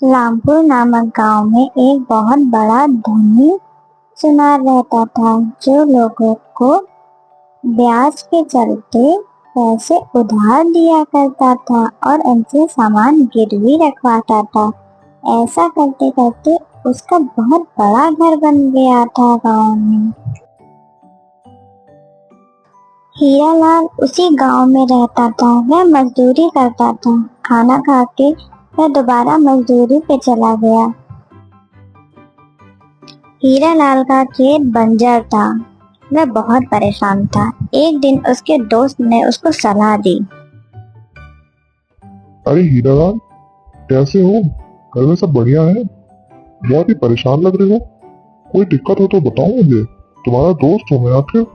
रामपुर नामक गांव में एक बहुत बड़ा धनी सुनार रहता था, जो लोगों को ब्याज के चलते पैसे उधार दिया करता था और उनसे सामान गिरवी रखवाता था। ऐसा करते करते उसका बहुत बड़ा घर बन गया था गांव में। हीरालाल उसी गांव में रहता था। वह मजदूरी करता था। खाना खा के वह दोबारा मजदूरी पे चला गया। हीरालाल का खेत बंजर था। वह बहुत परेशान था। एक दिन उसके दोस्त ने उसको सलाह दी। अरे हीरालाल, कैसे हो? घर में सब बढ़िया है? बहुत ही परेशान लग रहे हो। कोई दिक्कत हो तो बताओ मुझे, तुम्हारा दोस्त हूँ मैं आखिर।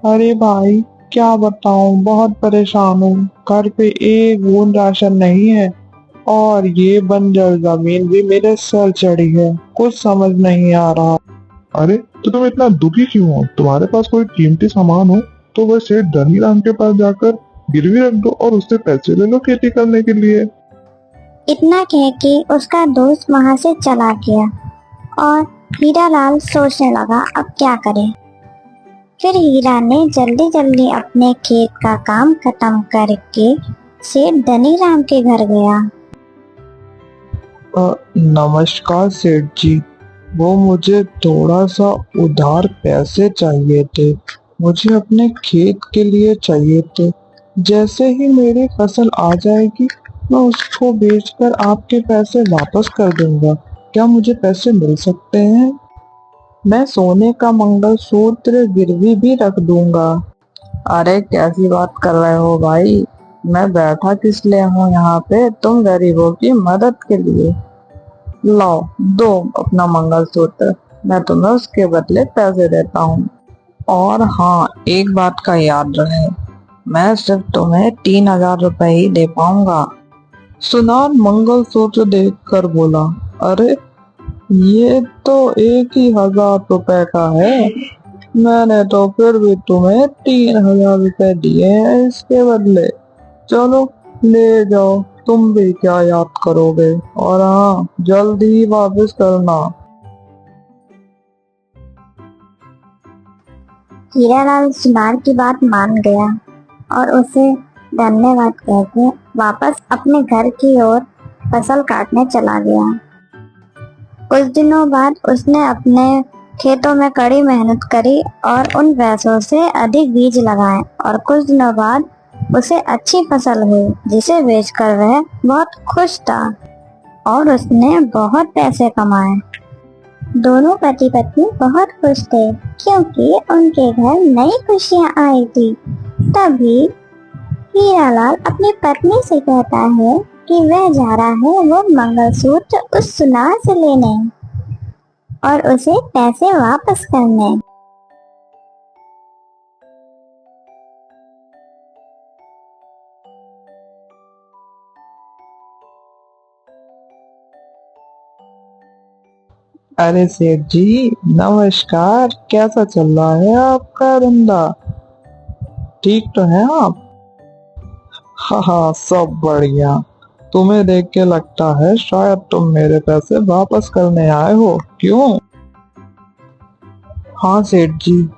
अरे भाई, क्या बताऊं, बहुत परेशान हूँ। घर पे एक बूंद राशन नहीं है और ये बंजर जमीन भी मेरे सर चढ़ी है। कुछ समझ नहीं आ रहा। अरे तो तुम इतना दुखी क्यों हो? तुम्हारे पास कोई कीमती सामान हो तो वह सेठ धनीराम के पास जाकर गिरवी रख दो और उससे पैसे ले लो खेती करने के लिए। इतना कह के उसका दोस्त वहां से चला गया और हीरालाल सोचने लगा अब क्या करे। फिर हीरा ने जल्दी जल्दी अपने खेत का काम खत्म करके सेठ धनीराम के घर गया। नमस्कार सेठ जी, वो मुझे थोड़ा सा उधार पैसे चाहिए थे। मुझे अपने खेत के लिए चाहिए थे। जैसे ही मेरी फसल आ जाएगी मैं उसको बेचकर आपके पैसे वापस कर दूंगा। क्या मुझे पैसे मिल सकते हैं? मैं सोने का मंगलसूत्र गिरवी भी रख दूंगा। अरे कैसी बात कर रहे हो भाई? मैं बैठा किस लिए हूँ यहाँ पे? तुम गरीबों की मदद के लिए। लाओ, दो अपना मंगलसूत्र, मैं तुम्हें उसके बदले पैसे देता हूँ। और हाँ, एक बात का याद रहे, मैं सिर्फ तुम्हें 3,000 रुपए ही दे पाऊंगा। सुनार मंगलसूत्र देखकर बोला, अरे ये तो 1,000 रुपए का है। मैंने तो फिर भी तुम्हें 3,000 रुपए दिए हैं इसके बदले। चलो ले जाओ, तुम भी क्या याद करोगे। और हाँ, जल्द ही वापस करना। हीरालाल सुनार की बात मान गया और उसे धन्यवाद कहकर वापस अपने घर की ओर फसल काटने चला गया। कुछ दिनों बाद उसने अपने खेतों में कड़ी मेहनत करी और उन पैसों से अधिक बीज लगाए और कुछ दिनों बाद उसे अच्छी फसल हुई, जिसे बेचकर वह बहुत खुश था और उसने बहुत पैसे कमाए। दोनों पति पत्नी बहुत खुश थे क्योंकि उनके घर नई खुशियां आई थी। तभी हीरालाल अपनी पत्नी से कहता है कि वह जा रहा है वो मंगलसूत्र उस सुनार से लेने और उसे पैसे वापस करने। अरे सेठ जी, नमस्कार। कैसा चल रहा है आपका धंधा? ठीक तो है आप? हाँ हाँ, सब बढ़िया। तुम्हें देख के लगता है शायद तुम मेरे पैसे वापस करने आए हो, क्यों? हाँ सेठ जी,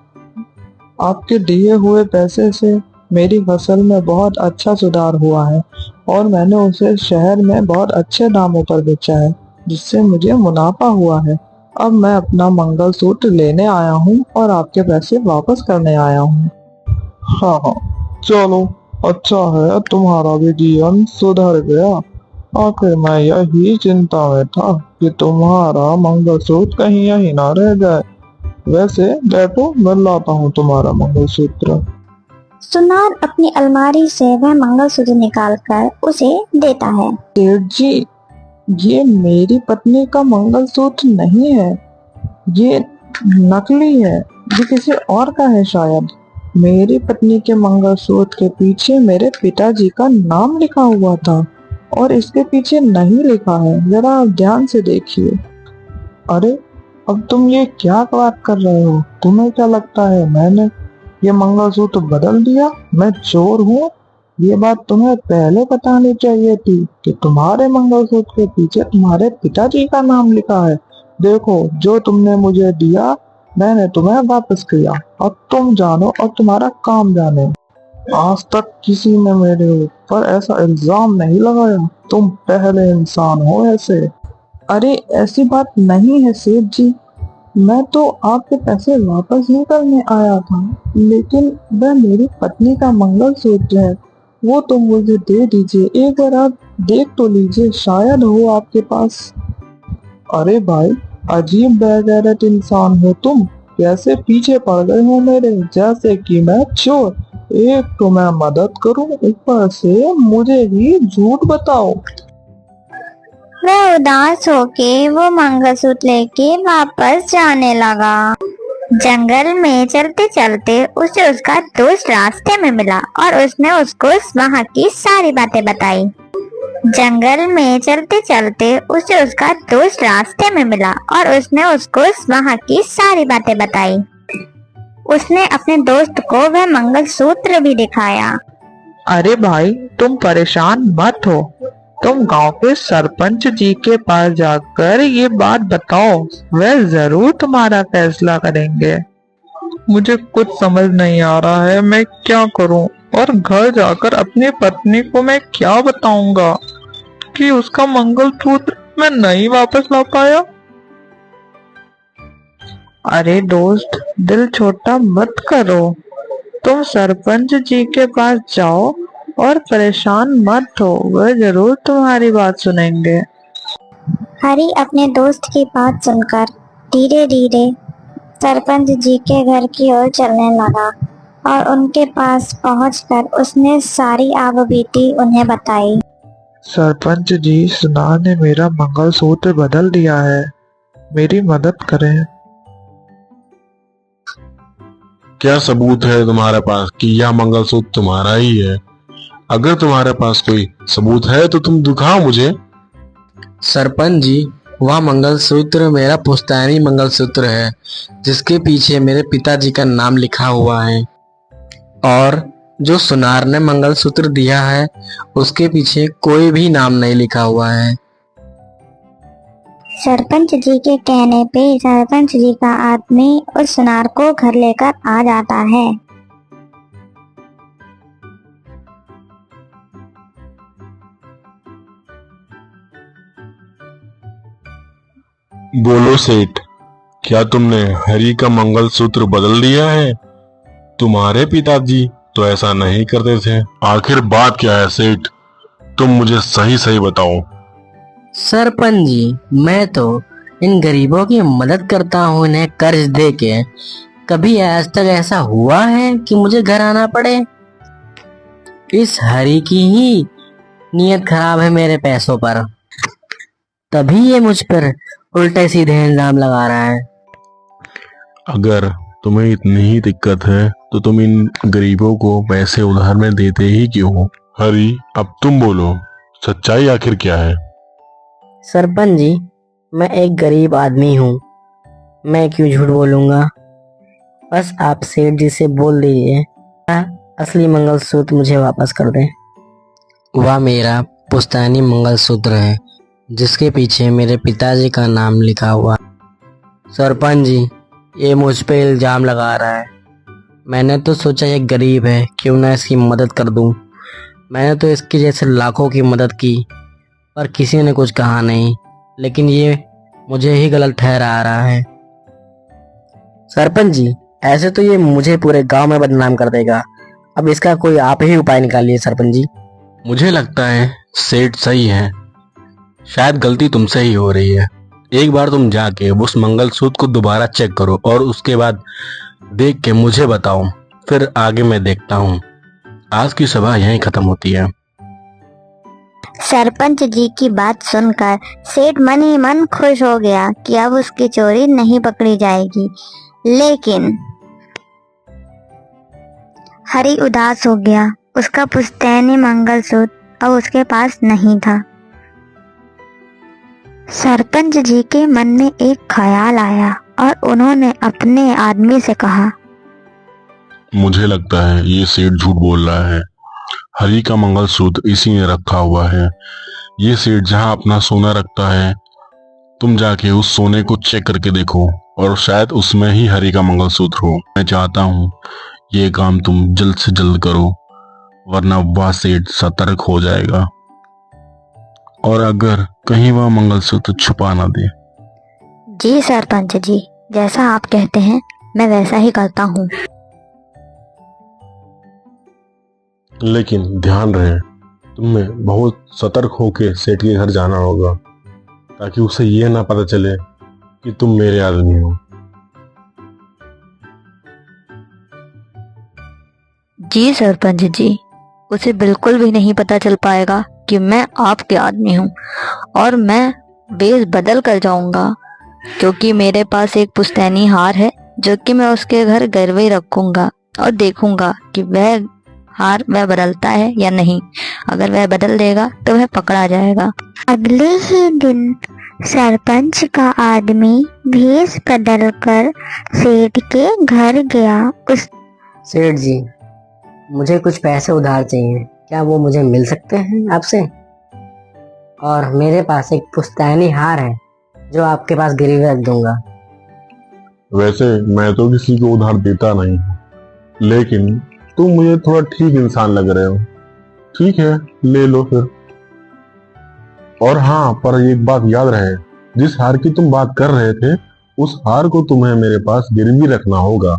आपके दिए हुए पैसे से मेरी फसल में बहुत अच्छा सुधार हुआ है और मैंने उसे शहर में बहुत अच्छे दामों पर बेचा है, जिससे मुझे मुनाफा हुआ है। अब मैं अपना मंगलसूत्र लेने आया हूँ और आपके पैसे वापस करने आया हूँ। हाँ हाँ, चलो, अच्छा है तुम्हारा भी जीवन सुधर गया। आखिर मैं यही चिंता में था कि तुम्हारा मंगलसूत्र कहीं यहीं ना रह जाए। वैसे बैठो, मैं लाता हूँ तुम्हारा मंगलसूत्र। सुनार अपनी अलमारी से वह मंगलसूत्र निकालकर उसे देता है। सेठ जी, ये मेरी पत्नी का मंगलसूत्र नहीं है, ये नकली है। ये किसी और का है शायद। मेरी पत्नी के मंगलसूत्र के पीछे मेरे पिताजी का नाम लिखा हुआ था और इसके पीछे नहीं लिखा है। जरा आप ध्यान से देखिए। अरे, अब तुम ये क्या बात कर रहे हो? तुम्हें क्या लगता है मैंने ये मंगलसूत्र बदल दिया? मैं चोर हूँ? ये बात तुम्हें पहले बतानी चाहिए थी कि तुम्हारे मंगलसूत्र के पीछे तुम्हारे पिताजी का नाम लिखा है। देखो, जो तुमने मुझे दिया मैंने तुम्हें वापस किया। अब तुम जानो और तुम्हारा काम जाने। आज तक किसी ने मेरे ऊपर ऐसा इल्जाम नहीं लगाया। तुम पहले इंसान हो ऐसे। अरे ऐसी बात नहीं है सेठ जी, मैं तो आपके पैसे वापस नहीं करने आया था, लेकिन वह मेरी पत्नी का मंगलसूत्र है, वो तुम मुझे दे दीजिए। एक बार आप देख तो लीजिए, शायद हो आपके पास। अरे भाई, अजीब बेगैरत इंसान हो तुम। कैसे पीछे पड़ गए हो मेरे, जैसे कि मैं चोर। एक तो मैं मदद करूं, ऊपर से मुझे ही झूठ बताओ। वह उदास होके वो मंगलसूत्र लेके वापस जाने लगा। जंगल में चलते चलते उसे उसका दोस्त रास्ते में मिला और उसने उसको वहाँ की सारी बातें बताई। जंगल में चलते चलते उसे उसका दोस्त रास्ते में मिला और उसने उसको वहाँ की सारी बातें बताई। उसने अपने दोस्त को वह मंगलसूत्र भी दिखाया। अरे भाई, तुम परेशान मत हो। तुम गांव के सरपंच जी के पास जाकर ये बात बताओ, वह जरूर तुम्हारा फैसला करेंगे। मुझे कुछ समझ नहीं आ रहा है, मैं क्या करूं? और घर जाकर अपनी पत्नी को मैं क्या बताऊंगा कि उसका मंगलसूत्र मैं नहीं वापस ला पाया? अरे दोस्त, दिल छोटा मत करो। तुम सरपंच जी के पास जाओ और परेशान मत हो, वह जरूर तुम्हारी बात सुनेंगे। हरी अपने दोस्त की बात सुनकर धीरे धीरे सरपंच जी के घर की ओर चलने लगा और उनके पास पहुंचकर उसने सारी आपबीती उन्हें बताई। सरपंच जी, सुनार ने मेरा मंगलसूत्र बदल दिया है, मेरी मदद करें। क्या सबूत है तुम्हारे पास कि यह मंगलसूत्र तुम्हारा ही है? अगर तुम्हारे पास कोई सबूत है तो तुम दिखाओ मुझे। सरपंच जी, वह मंगलसूत्र मेरा पुश्तैनी मंगलसूत्र है, जिसके पीछे मेरे पिताजी का नाम लिखा हुआ है। और जो सुनार ने मंगलसूत्र दिया है उसके पीछे कोई भी नाम नहीं लिखा हुआ है। सरपंच जी के कहने पे सरपंच जी का आदमी उस सुनार को घर लेकर आ जाता है। बोलो सेठ, क्या तुमने हरी का मंगलसूत्र बदल दिया है? तुम्हारे पिताजी तो ऐसा नहीं करते थे। आखिर बात क्या है सेठ? तुम मुझे सही सही बताओ। सरपंच जी, मैं तो इन गरीबों की मदद करता हूँ, इन्हें कर्ज दे के। कभी आज तक ऐसा हुआ है कि मुझे घर आना पड़े? इस हरी की ही नीयत खराब है मेरे पैसों पर, तभी ये मुझ पर उल्टे सीधे इल्जाम लगा रहा है। अगर तुम्हें इतनी ही दिक्कत है तो तुम इन गरीबों को पैसे उधार में देते ही क्यों हो? हरी, अब तुम बोलो, सच्चाई आखिर क्या है? सरपंच जी, मैं एक गरीब आदमी हूँ, मैं क्यों झूठ बोलूंगा। बस आप सेठ जी से बोल दीजिए असली मंगलसूत्र मुझे वापस कर दें। वह मेरा पुश्तैनी मंगलसूत्र है, जिसके पीछे मेरे पिताजी का नाम लिखा हुआ। सरपंच जी, ये मुझ पे इल्जाम लगा रहा है। मैंने तो सोचा ये गरीब है, क्यों ना इसकी मदद कर दूं। मैंने तो इसके जैसे लाखों की मदद की, पर किसी ने कुछ कहा नहीं, लेकिन ये मुझे ही गलत ठहरा रहा है। सरपंच जी, ऐसे तो ये मुझे पूरे गांव में बदनाम कर देगा। अब इसका कोई आप ही उपाय निकालिए सरपंच जी। मुझे लगता है सेठ सही है, शायद गलती तुमसे ही हो रही है। एक बार तुम जाके उस मंगलसूत्र को दोबारा चेक करो और उसके बाद देख के मुझे बताओ, फिर आगे मैं देखता हूँ। आज की सभा यहीं खत्म होती है। सरपंच जी की बात सुनकर सेठ मन ही मन खुश हो गया कि अब उसकी चोरी नहीं पकड़ी जाएगी, लेकिन हरी उदास हो गया। उसका पुश्तैनी मंगलसूत्र अब उसके पास नहीं था। सरपंच जी के मन में एक ख्याल आया और उन्होंने अपने आदमी से कहा, मुझे लगता है ये सेठ झूठ बोल रहा है। हरी का मंगलसूत्र इसी में रखा हुआ है। ये सेठ जहाँ अपना सोना रखता है, तुम जाके उस सोने को चेक करके देखो और शायद उसमें ही हरी का मंगलसूत्र हो। मैं चाहता हूँ ये काम तुम जल्द से जल्द करो, वरना वह सेठ सतर्क हो जाएगा और अगर कहीं वह मंगलसूत्र छुपा ना दे। जी सरपंच जी, जैसा आप कहते हैं मैं वैसा ही करता हूँ। लेकिन ध्यान रहे, तुम्हें बहुत सतर्क होकर सेठ के घर जाना होगा ताकि उसे ये ना पता चले कि तुम मेरे आदमी हो। जी सरपंच जी, उसे बिल्कुल भी नहीं पता चल पाएगा कि मैं आपके आदमी हूँ और मैं वेश बदल कर जाऊंगा, क्योंकि मेरे पास एक पुश्तैनी हार है जो कि मैं उसके घर गिरवे रखूंगा और देखूंगा कि वह हार वह बदलता है या नहीं। अगर वह बदल देगा तो वह पकड़ा जाएगा। अगले ही दिन सरपंच का आदमी भेष बदलकर सेठ के घर गया। उस सेठ जी, मुझे कुछ पैसे उधार चाहिए, क्या वो मुझे मिल सकते हैं आपसे? और मेरे पास एक पुश्तैनी हार है जो आपके पास गिरवी रख दूंगा। वैसे मैं तो किसी को उधार देता नहीं, लेकिन तुम मुझे थोड़ा ठीक इंसान लग रहे हो। ठीक है, ले लो फिर। और हाँ, पर एक बात याद रहे, जिस हार की तुम बात कर रहे थे उस हार को तुम्हें मेरे पास गिरवी रखना होगा।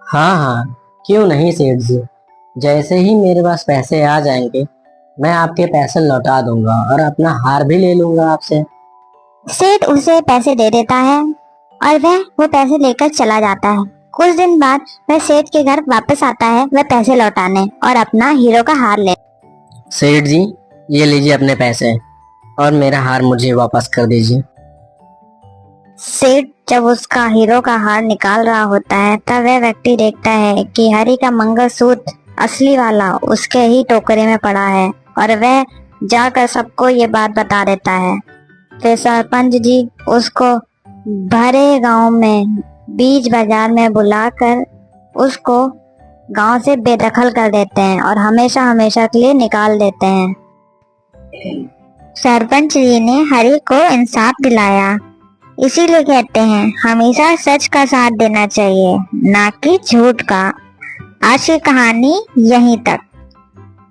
हाँ हाँ, क्यों नहीं सेठ जी, जैसे ही मेरे पास पैसे आ जाएंगे मैं आपके पैसे लौटा दूंगा और अपना हार भी ले लूंगा आपसे। सेठ उसे पैसे दे देता है और वह वो पैसे लेकर चला जाता है। कुछ दिन बाद वह सेठ के घर वापस आता है, वह पैसे लौटाने और अपना हीरो का हार ले। सेठ जी, ये लीजिए अपने पैसे और मेरा हार मुझे वापस कर दीजिए। सेठ जब उसका हीरो का हार निकाल रहा होता है तब वह व्यक्ति देखता है कि हरी का मंगलसूत्र असली वाला उसके ही टोकरे में पड़ा है और वह जाकर सबको ये बात बता देता है। फिर सरपंच जी उसको भरे गांव में बीच बाजार में बुलाकर उसको गांव से बेदखल कर देते हैं और हमेशा हमेशा के लिए निकाल देते हैं। सरपंच जी ने हरी को इंसाफ दिलाया, इसीलिए कहते हैं हमेशा सच का साथ देना चाहिए, ना कि झूठ का। आज की कहानी यहीं तक।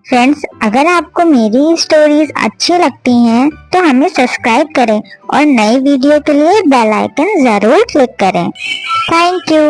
फ्रेंड्स, अगर आपको मेरी स्टोरीज अच्छी लगती हैं तो हमें सब्सक्राइब करें और नई वीडियो के लिए बेल आइकन जरूर क्लिक करें। Thank you.